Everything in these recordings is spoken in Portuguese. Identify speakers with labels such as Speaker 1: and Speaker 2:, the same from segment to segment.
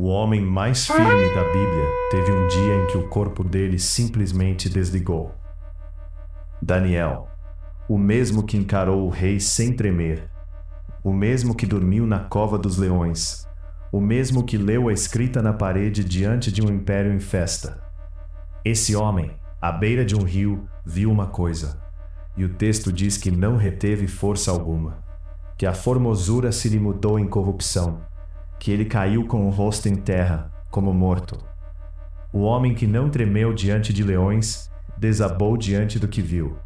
Speaker 1: O homem mais firme da Bíblia teve um dia em que o corpo dele simplesmente desligou. Daniel, o mesmo que encarou o rei sem tremer, o mesmo que dormiu na cova dos leões, o mesmo que leu a escrita na parede diante de um império em festa. Esse homem, à beira de um rio, viu uma coisa, e o texto diz que não reteve força alguma, que a formosura se lhe mudou em corrupção, que ele caiu com o rosto em terra, como morto. O homem que não tremeu diante de leões, desabou diante do que viu.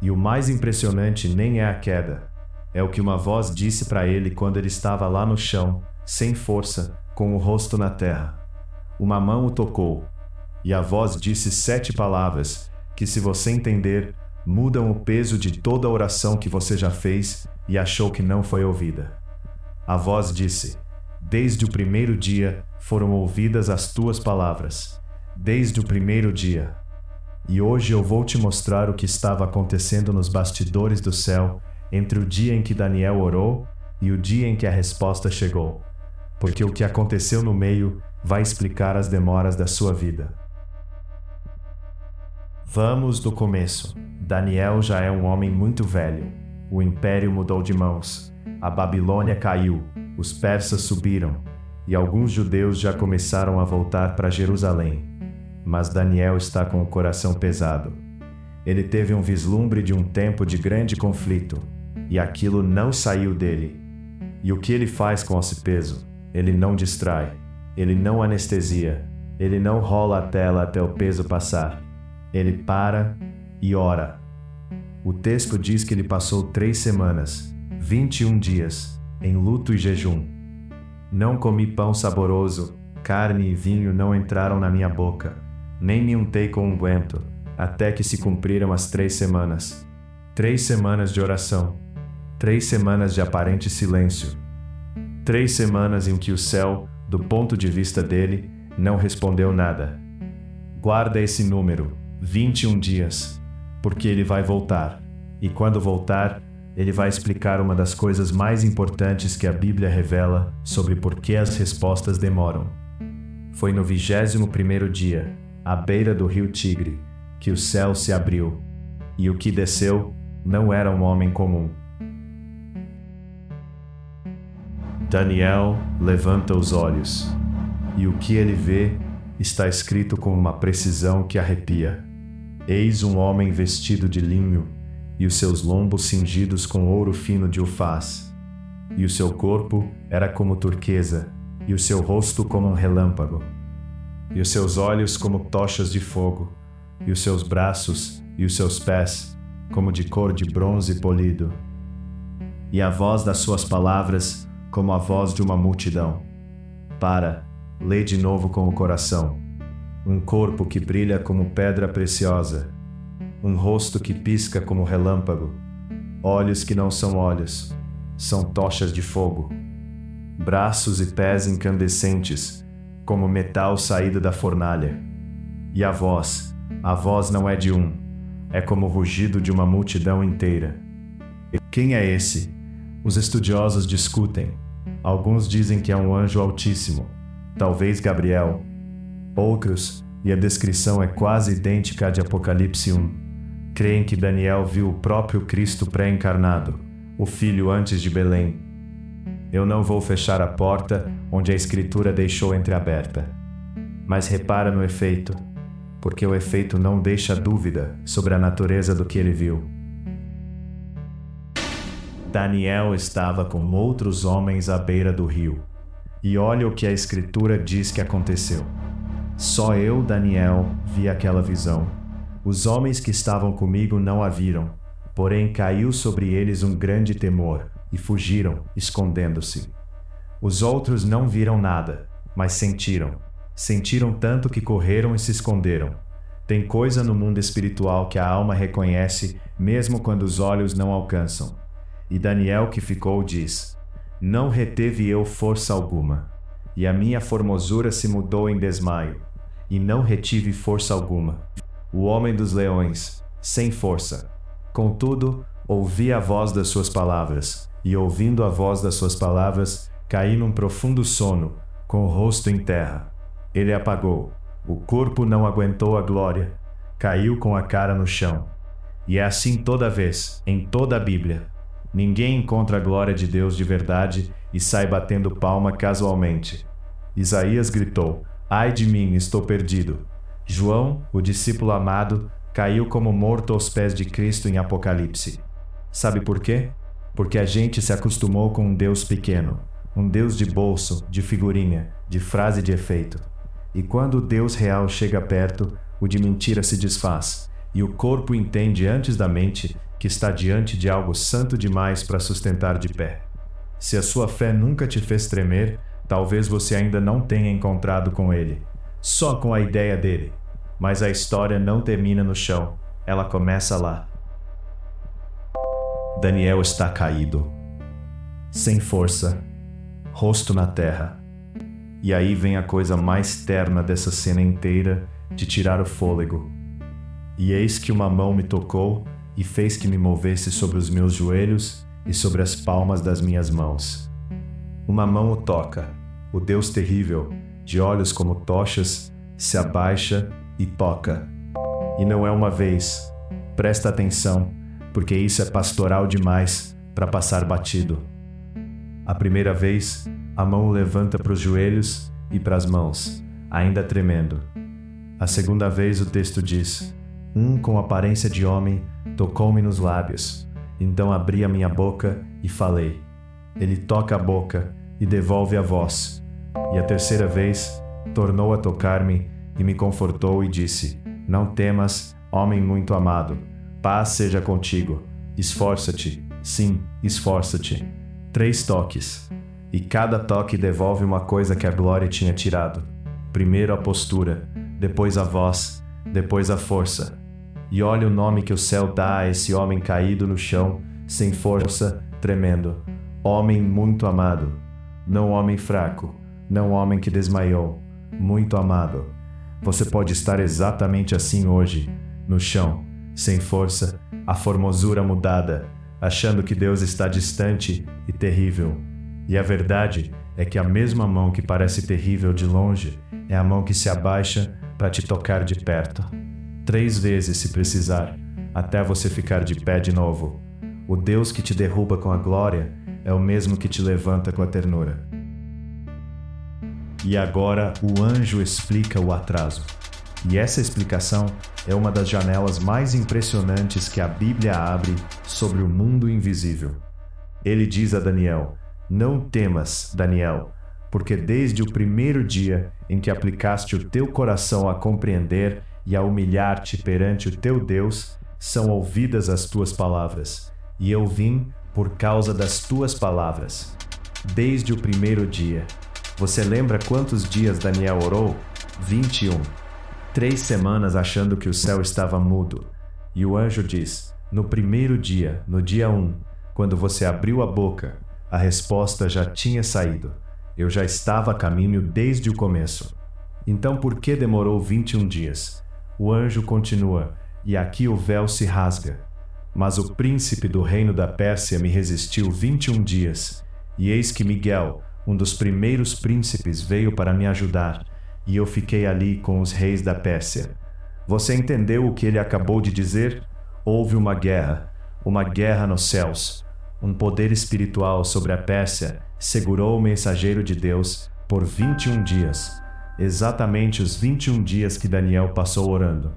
Speaker 1: E o mais impressionante nem é a queda, é o que uma voz disse para ele quando ele estava lá no chão, sem força, com o rosto na terra. Uma mão o tocou, e a voz disse 7 palavras, que se você entender, mudam o peso de toda a oração que você já fez e achou que não foi ouvida. A voz disse: desde o primeiro dia foram ouvidas as tuas palavras, desde o primeiro dia. E hoje eu vou te mostrar o que estava acontecendo nos bastidores do céu entre o dia em que Daniel orou e o dia em que a resposta chegou, porque o que aconteceu no meio vai explicar as demoras da sua vida. Vamos do começo. Daniel já é um homem muito velho. O império mudou de mãos. A Babilônia caiu. Os persas subiram. E alguns judeus já começaram a voltar para Jerusalém. Mas Daniel está com o coração pesado. Ele teve um vislumbre de um tempo de grande conflito. E aquilo não saiu dele. E o que ele faz com esse peso? Ele não distrai. Ele não anestesia. Ele não rola a tela até o peso passar. Ele para e ora. O texto diz que ele passou 3 semanas, 21 dias, em luto e jejum. Não comi pão saboroso, carne e vinho não entraram na minha boca, nem me untei com unguento, até que se cumpriram as 3 semanas. 3 semanas de oração, 3 semanas de aparente silêncio, 3 semanas em que o céu, do ponto de vista dele, não respondeu nada. Guarda esse número, 21 dias, porque ele vai voltar, e quando voltar, ele vai explicar uma das coisas mais importantes que a Bíblia revela sobre por que as respostas demoram. Foi no 21º dia, à beira do rio Tigre, que o céu se abriu, e o que desceu não era um homem comum. Daniel levanta os olhos, e o que ele vê está escrito com uma precisão que arrepia. Eis um homem vestido de linho, e os seus lombos cingidos com ouro fino de Ufaz. E o seu corpo era como turquesa, e o seu rosto como um relâmpago. E os seus olhos como tochas de fogo, e os seus braços e os seus pés como de cor de bronze polido. E a voz das suas palavras como a voz de uma multidão. Lê de novo com o coração. Um corpo que brilha como pedra preciosa. Um rosto que pisca como relâmpago. Olhos que não são olhos, são tochas de fogo. Braços e pés incandescentes, como metal saído da fornalha. E a voz não é de um, é como o rugido de uma multidão inteira. E quem é esse? Os estudiosos discutem. Alguns dizem que é um anjo altíssimo, talvez Gabriel. Outros, e a descrição é quase idêntica à de Apocalipse 1, creem que Daniel viu o próprio Cristo pré-encarnado, o Filho antes de Belém. Eu não vou fechar a porta onde a Escritura deixou entreaberta. Mas repara no efeito, porque o efeito não deixa dúvida sobre a natureza do que ele viu. Daniel estava com outros homens à beira do rio. E olha o que a Escritura diz que aconteceu. Só eu, Daniel, vi aquela visão. Os homens que estavam comigo não a viram, porém caiu sobre eles um grande temor, e fugiram, escondendo-se. Os outros não viram nada, mas sentiram. Sentiram tanto que correram e se esconderam. Tem coisa no mundo espiritual que a alma reconhece, mesmo quando os olhos não alcançam. E Daniel que ficou diz: não reteve eu força alguma, e a minha formosura se mudou em desmaio, e não retive força alguma. O homem dos leões, sem força. Contudo, ouvi a voz das suas palavras, e ouvindo a voz das suas palavras, caí num profundo sono, com o rosto em terra. Ele apagou. O corpo não aguentou a glória. Caiu com a cara no chão. E é assim toda vez, em toda a Bíblia. Ninguém encontra a glória de Deus de verdade e sai batendo palma casualmente. Isaías gritou: "Ai de mim, estou perdido." João, o discípulo amado, caiu como morto aos pés de Cristo em Apocalipse. Sabe por quê? Porque a gente se acostumou com um Deus pequeno, um Deus de bolso, de figurinha, de frase de efeito. E quando o Deus real chega perto, o de mentira se desfaz, e o corpo entende antes da mente que está diante de algo santo demais para sustentar de pé. Se a sua fé nunca te fez tremer, talvez você ainda não tenha encontrado com ele, só com a ideia dele. Mas a história não termina no chão, ela começa lá. Daniel está caído, sem força, rosto na terra. E aí vem a coisa mais terna dessa cena inteira, de tirar o fôlego. E eis que uma mão me tocou e fez que me movesse sobre os meus joelhos e sobre as palmas das minhas mãos. Uma mão o toca, o Deus terrível, de olhos como tochas, se abaixa e toca. E não é uma vez. Presta atenção, porque isso é pastoral demais para passar batido. A primeira vez, a mão o levanta para os joelhos e para as mãos, ainda tremendo. A segunda vez o texto diz: com aparência de homem tocou-me nos lábios. Então abri a minha boca e falei. Ele toca a boca e devolve a voz. E a terceira vez tornou a tocar-me e me confortou e disse: Não temas, homem muito amado. Paz seja contigo. Esforça-te. Sim, esforça-te. 3 toques. E cada toque devolve uma coisa que a glória tinha tirado. Primeiro a postura, depois a voz, depois a força. E olha o nome que o céu dá a esse homem caído no chão, sem força, tremendo. Homem muito amado. Não homem fraco, não homem que desmaiou. Muito amado. Você pode estar exatamente assim hoje, no chão, sem força, a formosura mudada, achando que Deus está distante e terrível. E a verdade é que a mesma mão que parece terrível de longe é a mão que se abaixa para te tocar de perto. 3 vezes se precisar, até você ficar de pé de novo. O Deus que te derruba com a glória é o mesmo que te levanta com a ternura. E agora o anjo explica o atraso. E essa explicação é uma das janelas mais impressionantes que a Bíblia abre sobre o mundo invisível. Ele diz a Daniel: Não temas, Daniel, porque desde o primeiro dia em que aplicaste o teu coração a compreender e a humilhar-te perante o teu Deus, são ouvidas as tuas palavras, e eu vim por causa das tuas palavras. Desde o primeiro dia. Você lembra quantos dias Daniel orou? 21. 3 semanas achando que o céu estava mudo. E o anjo diz: No primeiro dia, no dia 1, quando você abriu a boca, a resposta já tinha saído. Eu já estava a caminho desde o começo. Então por que demorou 21 dias? O anjo continua, e aqui o véu se rasga. Mas o príncipe do reino da Pérsia me resistiu 21 dias, e eis que Miguel, um dos primeiros príncipes, veio para me ajudar, e eu fiquei ali com os reis da Pérsia. Você entendeu o que ele acabou de dizer? Houve uma guerra nos céus. Um poder espiritual sobre a Pérsia segurou o mensageiro de Deus por 21 dias. Exatamente os 21 dias que Daniel passou orando.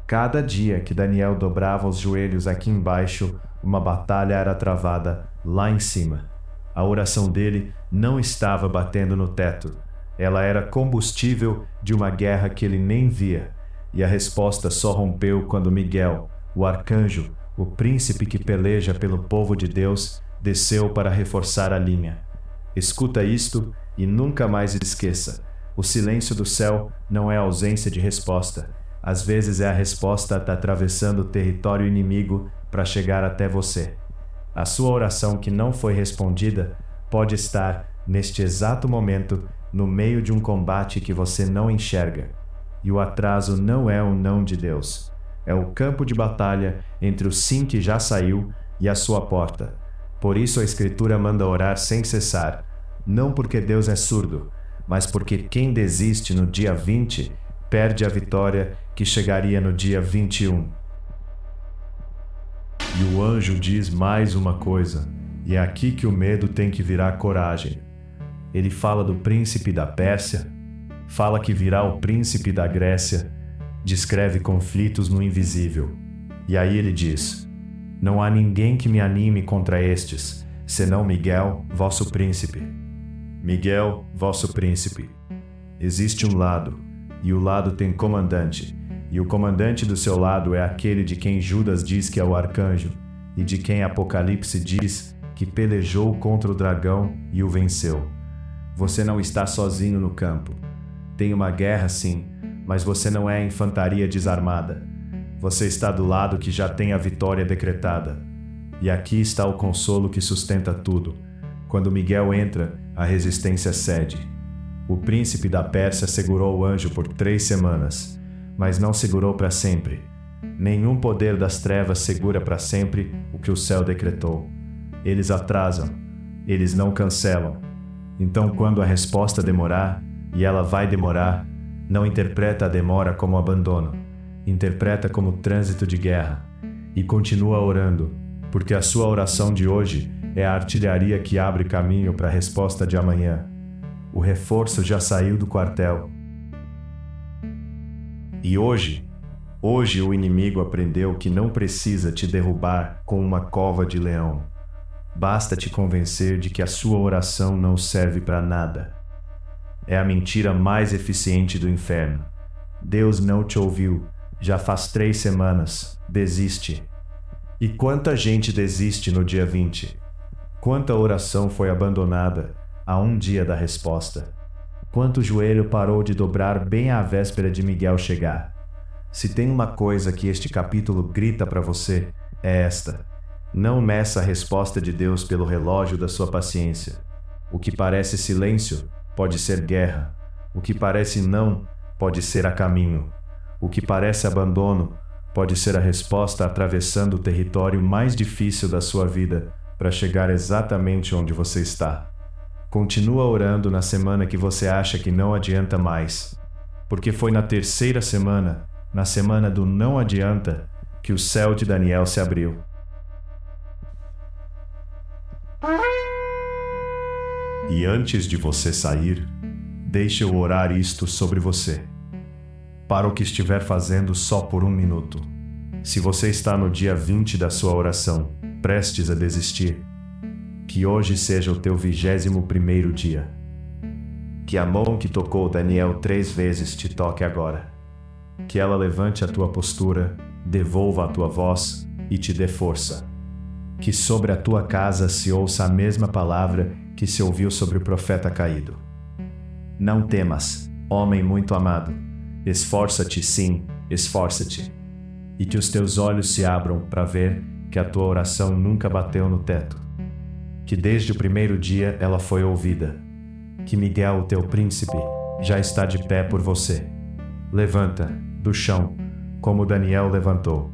Speaker 1: Cada dia que Daniel dobrava os joelhos aqui embaixo, uma batalha era travada lá em cima. A oração dele não estava batendo no teto. Ela era combustível de uma guerra que ele nem via. E a resposta só rompeu quando Miguel, o arcanjo, o príncipe que peleja pelo povo de Deus, desceu para reforçar a linha. Escuta isto e nunca mais esqueça. O silêncio do céu não é ausência de resposta. Às vezes é a resposta a atravessando o território inimigo para chegar até você. A sua oração que não foi respondida pode estar, neste exato momento, no meio de um combate que você não enxerga. E o atraso não é o não de Deus. É o campo de batalha entre o sim que já saiu e a sua porta. Por isso a Escritura manda orar sem cessar. Não porque Deus é surdo, mas porque quem desiste no dia 20 perde a vitória que chegaria no dia 21. E o anjo diz mais uma coisa, e é aqui que o medo tem que virar coragem. Ele fala do príncipe da Pérsia, fala que virá o príncipe da Grécia, descreve conflitos no invisível. E aí ele diz: não há ninguém que me anime contra estes, senão Miguel, vosso príncipe. Miguel, vosso príncipe. Existe um lado, e o lado tem comandante, e o comandante do seu lado é aquele de quem Judas diz que é o arcanjo, e de quem Apocalipse diz que pelejou contra o dragão e o venceu. Você não está sozinho no campo. Tem uma guerra sim, mas você não é infantaria desarmada. Você está do lado que já tem a vitória decretada. E aqui está o consolo que sustenta tudo. Quando Miguel entra, a resistência cede. O príncipe da Pérsia segurou o anjo por 3 semanas, mas não segurou para sempre. Nenhum poder das trevas segura para sempre o que o céu decretou. Eles atrasam, eles não cancelam. Então, quando a resposta demorar, e ela vai demorar, não interpreta a demora como abandono, interpreta como trânsito de guerra, e continua orando, porque a sua oração de hoje é a artilharia que abre caminho para a resposta de amanhã. O reforço já saiu do quartel. E hoje o inimigo aprendeu que não precisa te derrubar com uma cova de leão. Basta te convencer de que a sua oração não serve para nada. É a mentira mais eficiente do inferno. Deus não te ouviu. Já faz 3 semanas. Desiste. E quanta gente desiste no dia 20? Quanta oração foi abandonada a um dia da resposta? Quanto joelho parou de dobrar bem à véspera de Miguel chegar? Se tem uma coisa que este capítulo grita para você, é esta: não meça a resposta de Deus pelo relógio da sua paciência. O que parece silêncio pode ser guerra. O que parece não pode ser a caminho. O que parece abandono pode ser a resposta atravessando o território mais difícil da sua vida para chegar exatamente onde você está. Continua orando na semana que você acha que não adianta mais, porque foi na 3ª semana, na semana do não adianta, que o céu de Daniel se abriu. E antes de você sair, deixe eu orar isto sobre você. Para o que estiver fazendo só por 1 minuto. Se você está no dia 20 da sua oração, prestes a desistir, que hoje seja o teu 21º dia. Que a mão que tocou Daniel 3 vezes te toque agora. Que ela levante a tua postura, devolva a tua voz e te dê força. Que sobre a tua casa se ouça a mesma palavra que se ouviu sobre o profeta caído. Não temas, homem muito amado. Esforça-te, sim, esforça-te. E que os teus olhos se abram para ver que a tua oração nunca bateu no teto. Que desde o primeiro dia ela foi ouvida. Que Miguel, o teu príncipe, já está de pé por você. Levanta, do chão, como Daniel levantou.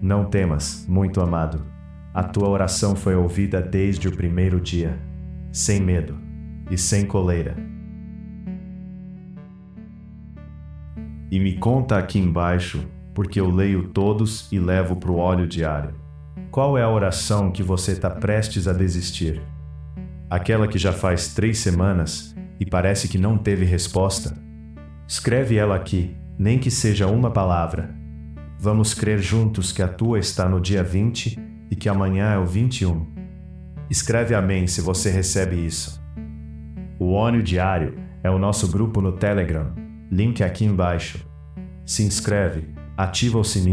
Speaker 1: Não temas, muito amado. A tua oração foi ouvida desde o primeiro dia, sem medo e sem coleira. E me conta aqui embaixo, porque eu leio todos e levo para o óleo diário. Qual é a oração que você está prestes a desistir? Aquela que já faz 3 semanas e parece que não teve resposta? Escreve ela aqui, nem que seja uma palavra. Vamos crer juntos que a tua está no dia 20 e que amanhã é o 21. Escreve amém se você recebe isso. O óleo diário é o nosso grupo no Telegram. Link aqui embaixo. Se inscreve, ativa o sininho